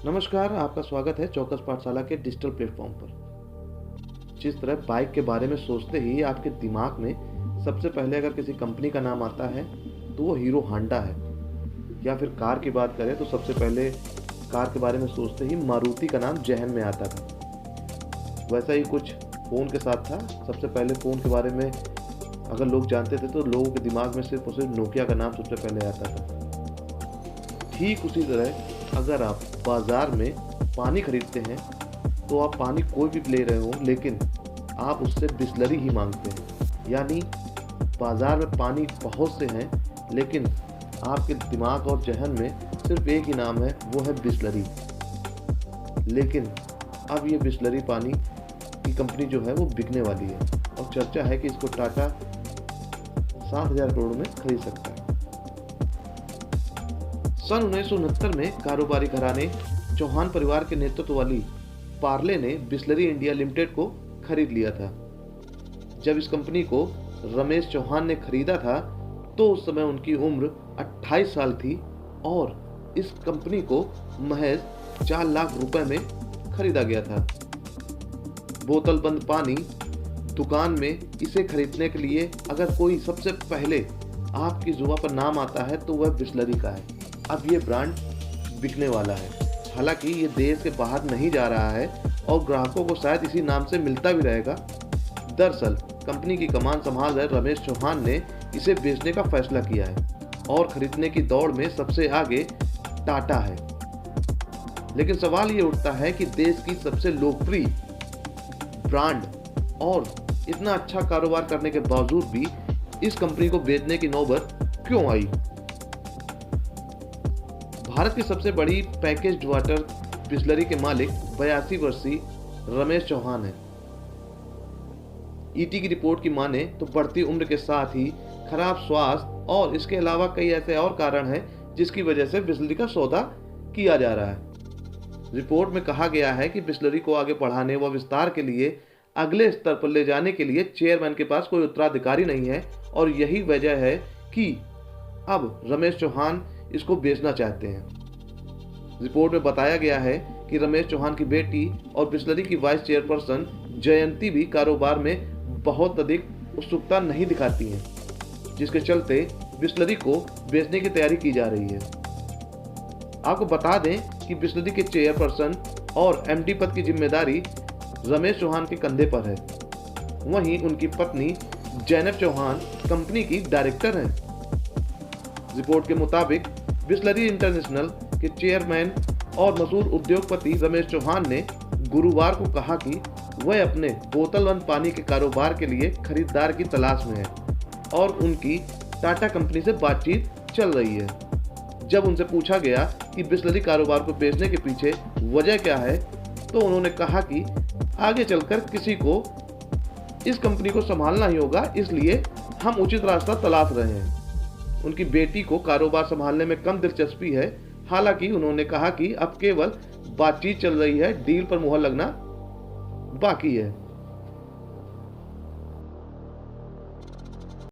नमस्कार, आपका स्वागत है चौकस पाठशाला के डिजिटल प्लेटफॉर्म पर। जिस तरह बाइक के बारे में सोचते ही आपके दिमाग में सबसे पहले अगर किसी कंपनी का नाम आता है तो वो हीरो होंडा है, या फिर कार की बात करें तो सबसे पहले कार के बारे में सोचते ही मारुति का नाम जहन में आता था। वैसा ही कुछ फ़ोन के साथ था। सबसे पहले फ़ोन के बारे में अगर लोग जानते थे तो लोगों के दिमाग में सिर्फ और सिर्फ नोकिया का नाम सबसे पहले आता था। ठीक उसी तरह अगर आप बाज़ार में पानी खरीदते हैं तो आप पानी कोई भी ले रहे हो, लेकिन आप उससे बिसलरी ही मांगते हैं। यानी बाज़ार में पानी बहुत से हैं, लेकिन आपके दिमाग और जहन में सिर्फ एक ही नाम है, वो है बिसलरी। लेकिन अब ये बिसलरी पानी की कंपनी जो है वो बिकने वाली है और चर्चा है कि इसको टाटा 7,000 करोड़ में खरीद सकता है। सन 1969 में कारोबारी घराने चौहान परिवार के नेतृत्व वाली पार्ले ने बिसलरी इंडिया लिमिटेड को खरीद लिया था। जब इस कंपनी को रमेश चौहान ने खरीदा था तो उस समय उनकी उम्र 28 साल थी और इस कंपनी को महज 4 लाख रुपए में खरीदा गया था। बोतल बंद पानी दुकान में इसे खरीदने के लिए अगर कोई सबसे पहले आपकी जुबान पर नाम आता है तो वह बिसलरी का है। अब ये ब्रांड बिकने वाला है। हालांकि ये देश के बाहर नहीं जा रहा है और ग्राहकों को शायद इसी नाम से मिलता भी रहेगा। दरअसल कंपनी की कमान संभाल रहे रमेश चौहान ने इसे बेचने का फैसला किया है और खरीदने की दौड़ में सबसे आगे टाटा है। लेकिन सवाल ये उठता है कि देश की सबसे लोकप्रिय ब्रांड और इतना अच्छा कारोबार करने के बावजूद भी इस कंपनी को बेचने की नौबत क्यों आई। भारत की सबसे बड़ी पैकेज्ड वाटर बिसलरी के मालिक 82 वर्षीय रमेश चौहान है। ईटी की रिपोर्ट की माने तो बढ़ती उम्र के साथ ही खराब स्वास्थ्य और इसके अलावा कई ऐसे और कारण हैं जिसकी वजह से बिसलरी का सौदा किया जा रहा है। रिपोर्ट में कहा गया है कि बिसलरी को आगे बढ़ाने व विस्तार के लिए अगले स्तर पर ले जाने के लिए चेयरमैन के पास कोई उत्तराधिकारी नहीं है और यही वजह है कि अब रमेश चौहान इसको बेचना चाहते हैं। रिपोर्ट में बताया गया है कि रमेश चौहान की बेटी और बिसलरी की वाइस चेयरपर्सन जयंती भी कारोबार में बहुत अधिक उत्सुकता नहीं दिखाती हैं, जिसके चलते बिसलरी को बेचने की तैयारी की जा रही है। आपको बता दें कि बिसलरी के चेयरपर्सन और एमडी पद की जिम्मेदारी रमेश चौहान के कंधे पर है। वहीं उनकी पत्नी जैनब चौहान कंपनी की डायरेक्टर हैं। रिपोर्ट के मुताबिक बिसलरी इंटरनेशनल के चेयरमैन और मशहूर उद्योगपति रमेश चौहान ने गुरुवार को कहा कि वह अपने बोतलबंद पानी के कारोबार के लिए खरीदार की तलाश में है और उनकी टाटा कंपनी से बातचीत चल रही है। जब उनसे पूछा गया कि बिसलरी कारोबार को बेचने के पीछे वजह क्या है तो उन्होंने कहा कि आगे चलकर किसी को इस कंपनी को संभालना ही होगा, इसलिए हम उचित रास्ता तलाश रहे हैं। उनकी बेटी को कारोबार संभालने में कम दिलचस्पी है। हालांकि उन्होंने कहा कि अब केवल बातचीत चल रही है, डील पर मुहर लगना बाकी है।